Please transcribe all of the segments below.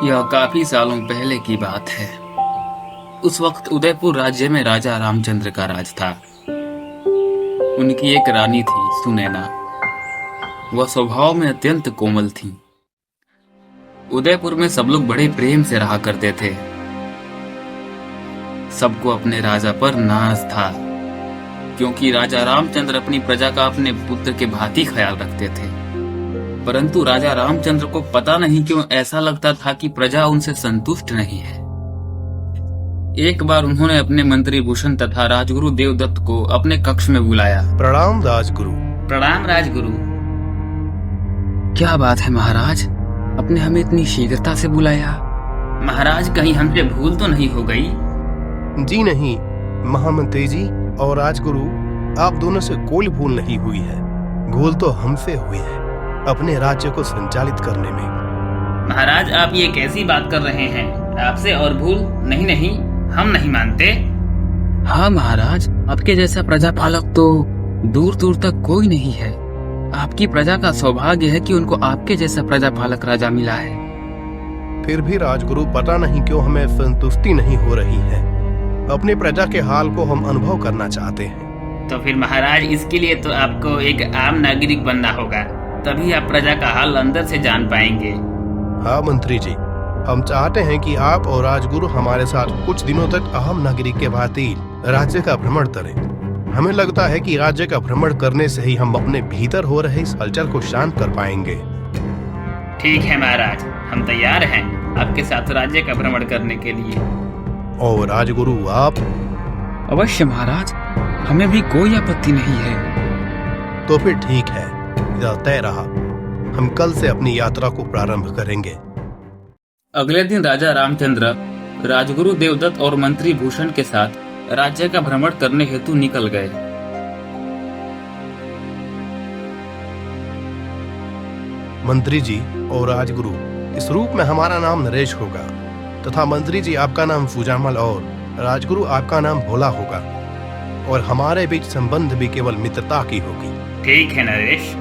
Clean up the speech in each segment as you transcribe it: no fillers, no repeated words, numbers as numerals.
यह काफी सालों पहले की बात है। उस वक्त उदयपुर राज्य में राजा रामचंद्र का राज था। उनकी एक रानी थी सुनैना। वह स्वभाव में अत्यंत कोमल थी। उदयपुर में सब लोग बड़े प्रेम से रहा करते थे। सबको अपने राजा पर नाज था, क्योंकि राजा रामचंद्र अपनी प्रजा का अपने पुत्र के भांति ख्याल रखते थे। परंतु राजा रामचंद्र को पता नहीं क्यों ऐसा लगता था कि प्रजा उनसे संतुष्ट नहीं है। एक बार उन्होंने अपने मंत्री भूषण तथा राजगुरु देवदत्त को अपने कक्ष में बुलाया। प्रणाम राजगुरु। प्रणाम राजगुरु। क्या बात है महाराज, आपने हमें इतनी शीघ्रता से बुलाया? महाराज, कहीं हमसे भूल तो नहीं हो गई? जी नहीं महामंत्री जी और राजगुरु, आप दोनों से कोई भूल नहीं हुई है। भूल तो हमसे हुई है अपने राज्य को संचालित करने में। महाराज, आप ये कैसी बात कर रहे हैं? आपसे और भूल नहीं, नहीं, हम नहीं मानते। हाँ महाराज, आपके जैसा प्रजापालक तो दूर दूर तक कोई नहीं है। आपकी प्रजा का सौभाग्य है कि उनको आपके जैसा प्रजापालक राजा मिला है। फिर भी राजगुरु, पता नहीं क्यों हमें संतुष्टि नहीं हो रही है। अपनी प्रजा के हाल को हम अनुभव करना चाहते हैं। तो फिर महाराज, इसके लिए तो आपको एक आम नागरिक बनना होगा, तभी आप प्रजा का हाल अंदर से जान पाएंगे। हाँ मंत्री जी, हम चाहते हैं कि आप और राजगुरु हमारे साथ कुछ दिनों तक अहम नागरिक के भांति राज्य का भ्रमण करें। हमें लगता है कि राज्य का भ्रमण करने से ही हम अपने भीतर हो रहे इस हलचल को शांत कर पाएंगे। ठीक है महाराज, हम तैयार हैं आपके साथ राज्य का भ्रमण करने के लिए। और राजगुरु आप? अवश्य महाराज, हमें भी कोई आपत्ति नहीं है। तो फिर ठीक है, यह तय रहा। हम कल से अपनी यात्रा को प्रारंभ करेंगे। अगले दिन राजा रामचंद्र राजगुरु देवदत्त और मंत्री भूषण के साथ राज्य का भ्रमण करने हेतु निकल गए। मंत्री जी और राजगुरु, इस रूप में हमारा नाम नरेश होगा तथा मंत्री जी आपका नाम सुजामल और राजगुरु आपका नाम भोला होगा, और हमारे बीच संबंध भी केवल मित्रता की होगी। ठीक है नरेश।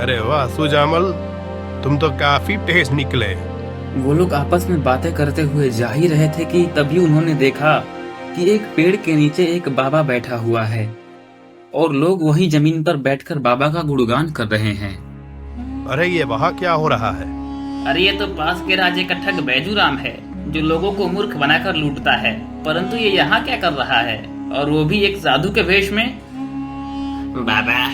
अरे वाह सुजामल, तुम तो काफी तेज निकले। वो लोग आपस में बातें करते हुए जा ही रहे थे कि तभी उन्होंने देखा कि एक पेड़ के नीचे एक बाबा बैठा हुआ है और लोग वहीं जमीन पर बैठकर बाबा का गुणगान कर रहे हैं। अरे ये वहाँ क्या हो रहा है? अरे ये तो पास के राज्य का ठग बैजूराम है, जो लोगों को मूर्ख बनाकर लूटता है। परंतु ये यहाँ क्या कर रहा है, और वो भी एक साधु के वेश में? बाबा,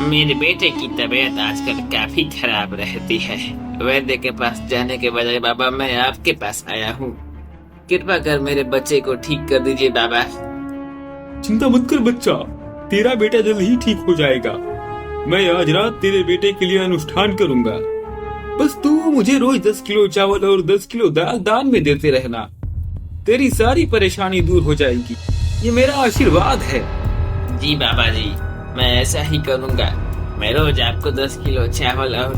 मेरे बेटे की तबीयत आजकल काफी खराब रहती है। वैद्य के पास जाने के बजाय बाबा मैं आपके पास आया हूँ। कृपा कर मेरे बच्चे को ठीक कर दीजिए बाबा। चिंता मत कर बच्चा, तेरा बेटा जल्द ही ठीक हो जाएगा। मैं आज रात तेरे बेटे के लिए अनुष्ठान करूंगा। बस तू मुझे रोज 10 किलो चावल और 10 किलो दाल दान में देते रहना। तेरी सारी परेशानी दूर हो जाएगी, ये मेरा आशीर्वाद है। जी बाबा जी, मैं ऐसा ही करूंगा। मैं रोज आपको 10 किलो चावल और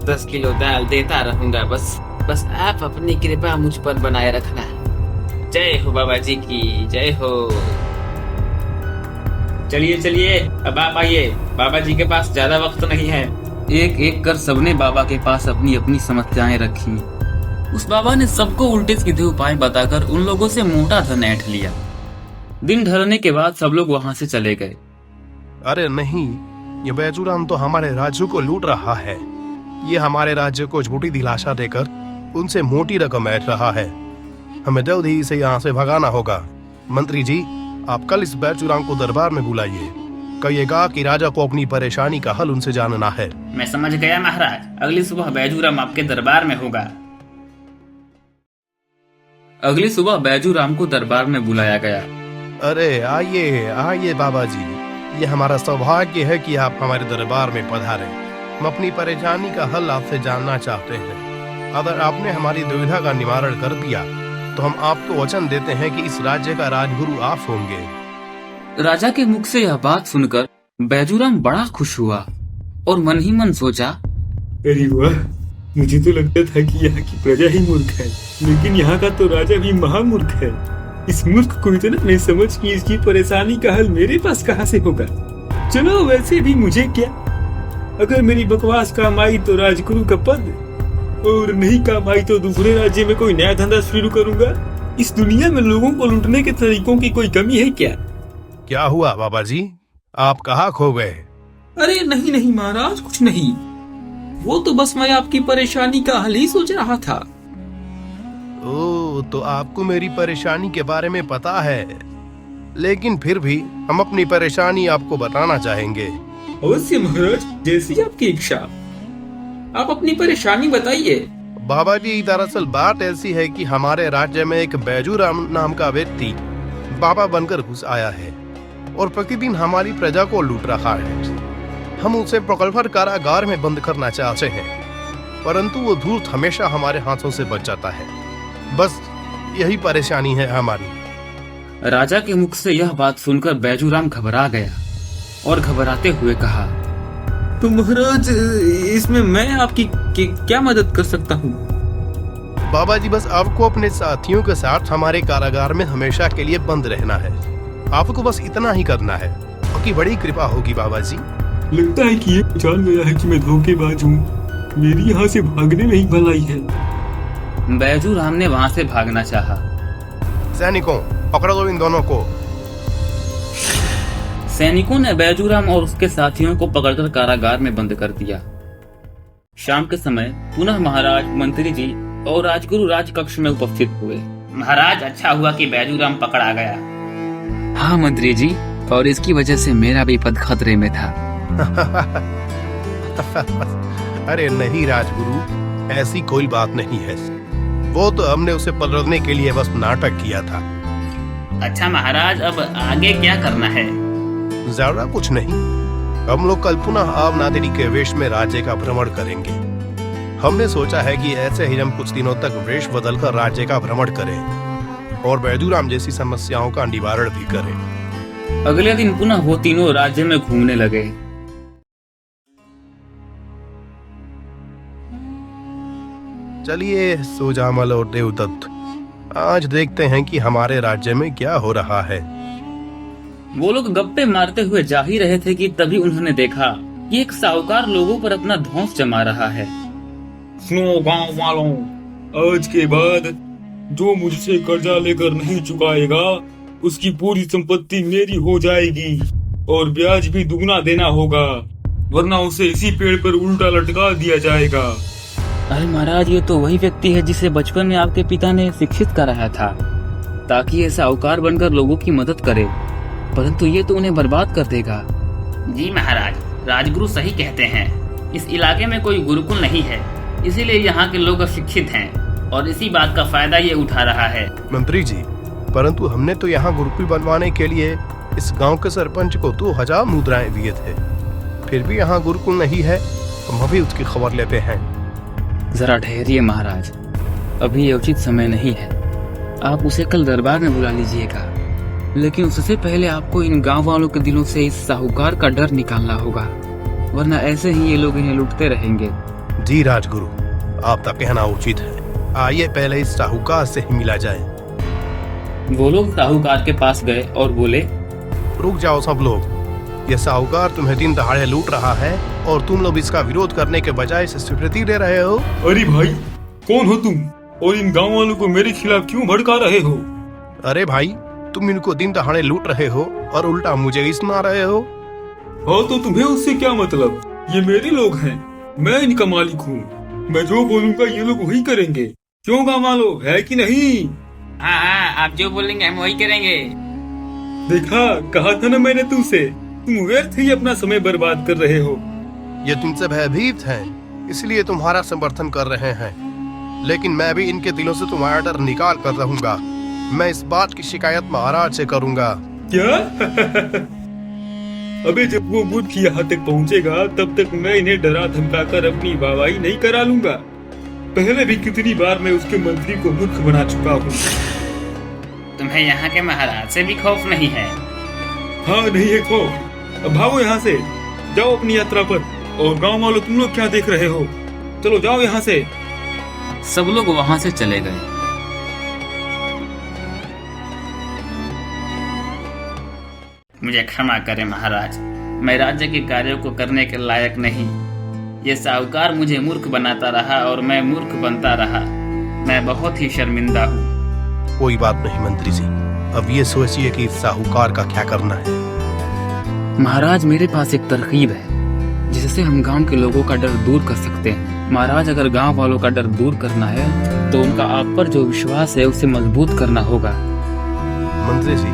10 किलो दाल देता रहूंगा। बस आप अपनी कृपा मुझ पर बनाए रखना। जय हो बाबा जी की, जय हो। चलिए चलिए, अब आप आइए, बाबा जी के पास ज्यादा वक्त नहीं है। एक एक कर सबने बाबा के पास अपनी अपनी समस्याएं रखी। उस बाबा ने सबको उल्टे सीधे उपाय बताकर उन लोगों से मोटा धन ऐंठ लिया। दिन ढलने के बाद सब लोग वहां से चले गए। अरे नहीं, ये बैजूराम तो हमारे राज्य को लूट रहा है। ये हमारे राज्य को झूठी दिलासा देकर उनसे मोटी रकम ऐंठ रहा है। हमें जल्द ही इसे यहाँ से भगाना होगा। मंत्री जी, आप कल इस बैजूराम को दरबार में बुलाइए। कहिएगा कि राजा को अपनी परेशानी का हल उनसे जानना है। मैं समझ गया महाराज, अगली सुबह बैजूराम आपके दरबार में होगा। अगली सुबह बैजूराम को दरबार में बुलाया गया। अरे आइए आइए बाबा जी, ये हमारा सौभाग्य है कि आप हमारे दरबार में पधारे। हम अपनी परेशानी का हल आपसे जानना चाहते हैं। अगर आपने हमारी दुविधा का निवारण कर दिया तो हम आपको वचन देते हैं कि इस राज्य का राजगुरु आप होंगे। राजा के मुख से यह बात सुनकर बैजूराम बड़ा खुश हुआ और मन ही मन सोचा, अरे वाह, मुझे तो लगता था कि यहाँ की प्रजा ही मूर्ख है, लेकिन यहाँ का तो राजा भी महामूर्ख है। इस मूर्ख को इतना नहीं समझ कि इसकी परेशानी का हल मेरे पास कहाँ से होगा। चलो वैसे भी मुझे क्या, अगर मेरी बकवास काम आई तो राजगुरु का पद और नहीं काम आई तो दूसरे राज्य में कोई नया धंधा शुरू करूंगा। इस दुनिया में लोगों को लूटने के तरीकों की कोई कमी है क्या? क्या हुआ बाबा जी, आप कहाँ खो गए? अरे नहीं नहीं महाराज, कुछ नहीं। वो तो बस मैं आपकी परेशानी का हल ही सोच रहा था। ओ, तो आपको मेरी परेशानी के बारे में पता है, लेकिन फिर भी हम अपनी परेशानी आपको बताना चाहेंगे। अवश्य महाराज, जैसी आपकी इच्छा। आप अपनी परेशानी बताइए। बाबा जी, दरअसल बात ऐसी है कि हमारे राज्य में एक बैजूराम नाम का व्यक्ति बाबा बनकर घुस आया है और प्रतिदिन हमारी प्रजा को लूट रहा है। हम उसे प्रकल्पर कारागार में बंद करना चाहते हैं, परंतु वो धूर्त हमेशा हमारे हाथों से बच जाता है। बस यही परेशानी है हमारी। राजा के मुख से यह बात सुनकर बैजूराम घबरा गया और घबराते हुए कहा, तो महाराज, इसमें मैं आपकी क्या मदद कर सकता हूँ? बाबा जी, बस आपको अपने साथियों के साथ हमारे कारागार में हमेशा के लिए बंद रहना है। आपको बस इतना ही करना है, आपकी बड़ी कृपा होगी बाबा जी। लगता है कि ये जान गया है कि मैं धोखेबाज हूँ। मेरी यहाँ से भागने में ही भलाई है। बैजूराम ने वहाँ से भागना चाहा। सैनिकों, पकड़ो दो इन दोनों को। सैनिकों ने बैजूराम और उसके साथियों को पकड़कर कारागार में बंद कर दिया। शाम के समय पुनः महाराज, मंत्री जी और राजगुरु राजकक्ष में उपस्थित हुए। महाराज, अच्छा हुआ कि बैजूराम पकड़ा गया। हाँ मंत्री जी, और इसकी वजह से मेरा भी पद खतरे में था। अरे नहीं राजगुरु, ऐसी कोई बात नहीं है। वो तो हमने उसे पकड़ने के लिए बस नाटक किया था। अच्छा महाराज, अब आगे क्या करना है? ज्यादा कुछ नहीं, हम लोग कल पुनः आवनादेरी के वेश में राज्य का भ्रमण करेंगे। हमने सोचा है कि ऐसे ही हम कुछ दिनों तक वेश बदलकर राज्य का भ्रमण करें और बैजूराम जैसी समस्याओं का निवारण भी करें। अगले दिन पुनः वो तीनों राज्य में घूमने लगे। चलिए सुजामल और देवदत्त, आज देखते हैं कि हमारे राज्य में क्या हो रहा है। वो लोग गप्पे मारते हुए जा ही रहे थे कि तभी उन्होंने देखा कि एक साहूकार लोगों पर अपना धौंस जमा रहा है। सुनो गांव वालों, आज के बाद जो मुझसे कर्जा लेकर नहीं चुकाएगा उसकी पूरी संपत्ति मेरी हो जाएगी और ब्याज भी दुगना देना होगा, वरना उसे इसी पेड़ पर उल्टा लटका दिया जाएगा। अरे महाराज, ये तो वही व्यक्ति है जिसे बचपन में आपके पिता ने शिक्षित कराया था ताकि ये साहूकार बनकर लोगों की मदद करे, परंतु ये तो उन्हें बर्बाद कर देगा। जी महाराज, राजगुरु सही कहते हैं। इस इलाके में कोई गुरुकुल नहीं है, इसीलिए यहाँ के लोग अशिक्षित हैं और इसी बात का फायदा ये उठा रहा है। मंत्री जी, परंतु हमने तो यहाँ गुरुकुल बनवाने के लिए इस गांव के सरपंच को 2000 मुद्राएं दिए थे, फिर भी यहाँ गुरुकुल नहीं है। हम अभी उसकी खबर लेते हैं। जरा ठहरिए महाराज, अभी ये उचित समय नहीं है। आप उसे कल दरबार में बुला लीजिएगा, लेकिन उससे पहले आपको इन गांव वालों के दिलों से इस साहूकार का डर निकालना होगा, वरना ऐसे ही ये लोग इन्हें लूटते रहेंगे। जी राजगुरु, आपका कहना उचित है। आइए पहले इस साहूकार से ही मिला जाए। वो लोग साहूकार के पास गए और बोले, रुक जाओ सब लोग, ये साहूकार तुम्हें दिन दहाड़े लूट रहा है और तुम लोग इसका विरोध करने के बजाय इसे स्वीकृति दे रहे हो। अरे भाई, कौन हो तुम और इन गांव वालों को मेरे खिलाफ क्यों भड़का रहे हो? अरे भाई, तुम इनको दिन दहाड़े लूट रहे हो और उल्टा मुझे ही सुना रहे हो। हाँ, तो तुम्हें उससे क्या मतलब? ये मेरे लोग हैं, मैं इनका मालिक हूँ। मैं जो बोलूँगा ये लोग वही करेंगे। क्यों गाँव वालों, है कि नहीं? हाँ, आप जो बोलेंगे हम वही करेंगे। देखा, कहा था ना मैंने तुमसे, तुम व्यर्थ ही अपना समय बर्बाद कर रहे हो। ये तुमसे भयभीत हैं, इसलिए तुम्हारा समर्थन कर रहे हैं, लेकिन मैं भी इनके दिलों से तुम्हारा डर निकाल कर रहूंगा। मैं इस बात की शिकायत महाराज से करूंगा। क्या? अबे जब वो बुद्ध यहाँ तक पहुँचेगा तब तक मैं इन्हें डरा धमका कर अपनी वाहवाही नहीं करा लूंगा। पहले भी कितनी बार मैं उसके मंत्री को मूर्ख बना चुका हूँ। तुम्हें यहाँ के महाराज से भी खौफ नहीं है? हाँ, नहीं है खौफ। अब भागो यहाँ से, जाओ अपनी यात्रा पर। और गांव वालों, तुम लोग क्या देख रहे हो? चलो जाओ यहाँ से। सब लोग वहाँ से चले गए। मुझे क्षमा करें महाराज, मैं राज्य के कार्यों को करने के लायक नहीं। ये साहूकार मुझे मूर्ख बनाता रहा और मैं मूर्ख बनता रहा। मैं बहुत ही शर्मिंदा हूँ। कोई बात नहीं मंत्री जी, अब ये सोचिए कि इस साहूकार का क्या करना है। महाराज, मेरे पास एक तरकीब है जिससे हम गांव के लोगों का डर दूर कर सकते हैं। महाराज, अगर गांव वालों का डर दूर करना है तो उनका आप पर जो विश्वास है उसे मजबूत करना होगा। मंत्री जी,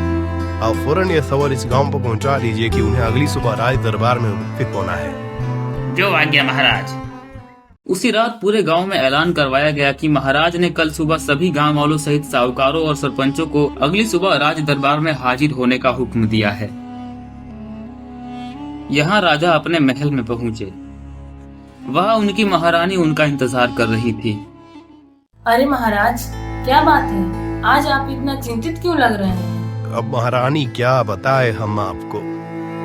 आप फौरन ये खबर इस गांव पर पहुंचा दीजिए कि उन्हें अगली सुबह राज दरबार में उपस्थित होना है। जो आज्ञा महाराज। उसी रात पूरे गांव में ऐलान करवाया गया कि महाराज ने कल सुबह सभी गांव वालों सहित साहूकारों और सरपंचों को अगली सुबह राज दरबार में हाजिर होने का हुक्म दिया है। यहाँ राजा अपने महल में पहुँचे। वहाँ उनकी महारानी उनका इंतजार कर रही थी। अरे महाराज, क्या बात है? आज आप इतना चिंतित क्यों लग रहे हैं? अब महारानी क्या बताए हम आपको,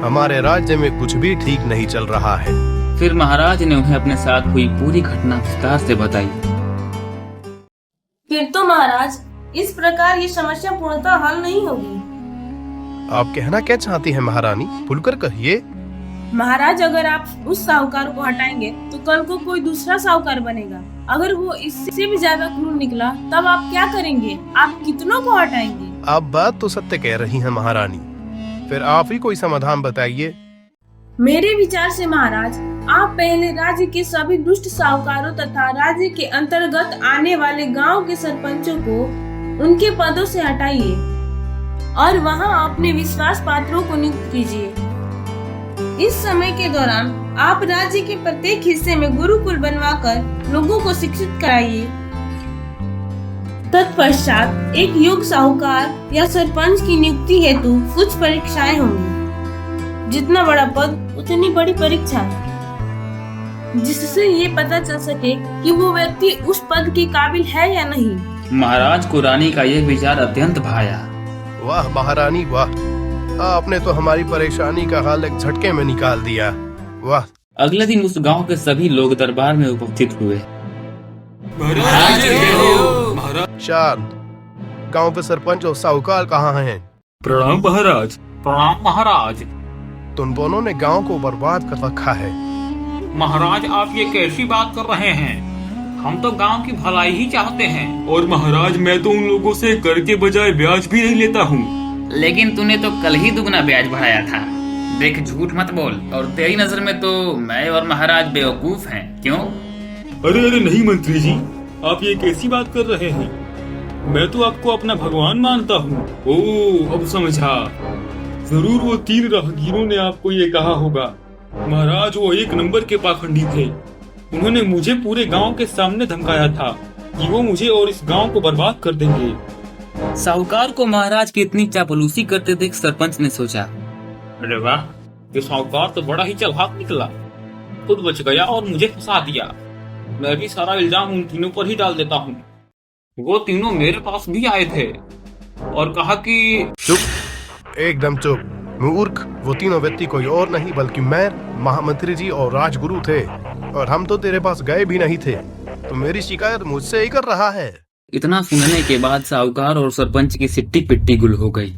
हमारे राज्य में कुछ भी ठीक नहीं चल रहा है। फिर महाराज ने उन्हें अपने साथ हुई पूरी घटना विस्तार से बताई। फिर तो महाराज, इस प्रकार ये समस्या पूर्णतः हल नहीं होगी। आप कहना क्या चाहती हैं महारानी, खुलकर कहिए। महाराज, अगर आप उस साहूकार को हटाएंगे तो कल को कोई दूसरा साहूकार बनेगा। अगर वो इससे भी ज्यादा क्रूर निकला तब आप क्या करेंगे? आप कितनों को हटाएंगे? आप बात तो सत्य कह रही हैं महारानी, फिर आप ही कोई समाधान बताइए। मेरे विचार से महाराज, आप पहले राज्य के सभी दुष्ट साहूकारों तथा राज्य के अंतर्गत आने वाले गांव के सरपंचों को उनके पदों से हटाइए और वहां अपने विश्वास पात्रों को नियुक्त कीजिए। इस समय के दौरान आप राज्य के प्रत्येक हिस्से में गुरुकुल बनवाकर लोगों को शिक्षित कराइए। तत्पश्चात एक योग्य साहूकार या सरपंच की नियुक्ति हेतु कुछ परीक्षाएं होंगी। जितना बड़ा पद उतनी बड़ी परीक्षा, जिससे ये पता चल सके कि वो व्यक्ति उस पद के काबिल है या नहीं। महाराज को रानी का यह विचार अत्यंत भाया। वाह महारानी वाह, आपने तो हमारी परेशानी का हाल एक झटके में निकाल दिया। वाह। अगले दिन उस गांव के सभी लोग दरबार में उपस्थित हुए। शांत, गांव के सरपंच और साहूकार कहाँ हैं? प्रणाम महाराज। प्रणाम महाराज। तुम दोनों ने गांव को बर्बाद कर रखा है। महाराज, आप ये कैसी बात कर रहे हैं? हम तो गांव की भलाई ही चाहते हैं। और महाराज, मैं तो उन लोगों से कर के बजाय ब्याज भी नहीं लेता हूँ। लेकिन तूने तो कल ही दुगना ब्याज बढ़ाया था। देख, झूठ मत बोल। और तेरी नजर में तो मैं और महाराज बेवकूफ हैं, क्यों? अरे अरे नहीं मंत्री जी, आप ये कैसी बात कर रहे हैं? मैं तो आपको अपना भगवान मानता हूँ। ओह, अब समझा। जरूर वो 3 राहगीरों ने आपको ये कहा होगा। महाराज, वो 1 नंबर के पाखंडी थे। उन्होंने मुझे पूरे गांव के सामने धमकाया था कि वो मुझे और इस गांव को बर्बाद कर देंगे। साहूकार को महाराज की इतनी चापलूसी करते देख सरपंच ने सोचा, अरे वाह, ये साहूकार तो बड़ा ही चालाक निकला। खुद बच गया और मुझे फंसा दिया। मैं भी सारा इल्जाम उन तीनों पर ही डाल देता हूँ। वो तीनों मेरे पास भी आए थे और कहा कि चुप, एकदम चुप मूर्ख। वो तीनों व्यक्ति कोई और नहीं बल्कि मैं, महामंत्री जी और राजगुरु थे, और हम तो तेरे पास गए भी नहीं थे। तो मेरी शिकायत मुझसे ही कर रहा है। इतना सुनने के बाद साहूकार और सरपंच की सिट्टी पिट्टी गुल हो गई।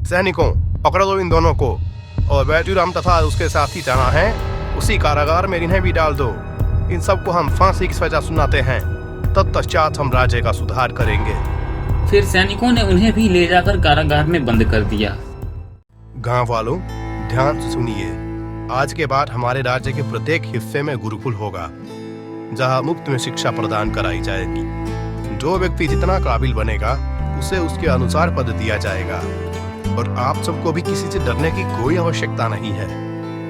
सैनिकों, पकड़ दो इन दोनों को, और बैजूराम तथा उसके साथी जहाँ हैं उसी कारागार में इन्हें भी डाल दो। इन सबको हम फांसी की सजा सुनाते हैं, तत्पश्चात हम राज्य का सुधार करेंगे। फिर सैनिकों ने उन्हें भी ले जाकर कारागार में बंद कर दिया। गांव वालों, ध्यान से सुनिए। आज के बाद हमारे राज्य के प्रत्येक हिस्से में गुरुकुल होगा, जहां मुफ्त में शिक्षा प्रदान कराई जाएगी। जो व्यक्ति जितना काबिल बनेगा उसे उसके अनुसार पद दिया जाएगा, और आप सबको भी किसी से डरने की कोई आवश्यकता नहीं है।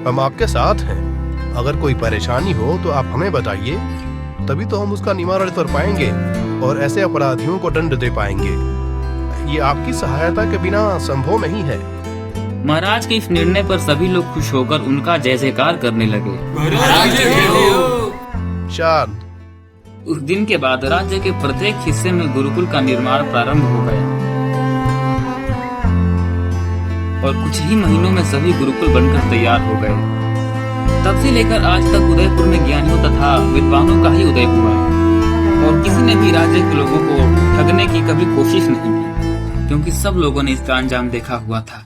हम आपके साथ हैं। अगर कोई परेशानी हो तो आप हमें बताइए, तभी तो हम उसका निवारण कर पाएंगे और ऐसे अपराधियों को दंड दे पाएंगे। ये आपकी सहायता के बिना संभव नहीं है। महाराज के इस निर्णय पर सभी लोग खुश होकर उनका जय जयकार करने लगे। शांत। उस दिन के बाद राज्य के प्रत्येक हिस्से में गुरुकुल का निर्माण प्रारंभ हो गया और कुछ ही महीनों में सभी गुरुकुल बनकर तैयार हो गए। तब से लेकर आज तक उदयपुर में ज्ञानियों तथा विद्वानों का ही उदय हुआ और किसी ने भी राज्य के लोगों को ठगने की कभी कोशिश नहीं की, क्योंकि सब लोगों ने इसका अंजाम देखा हुआ था।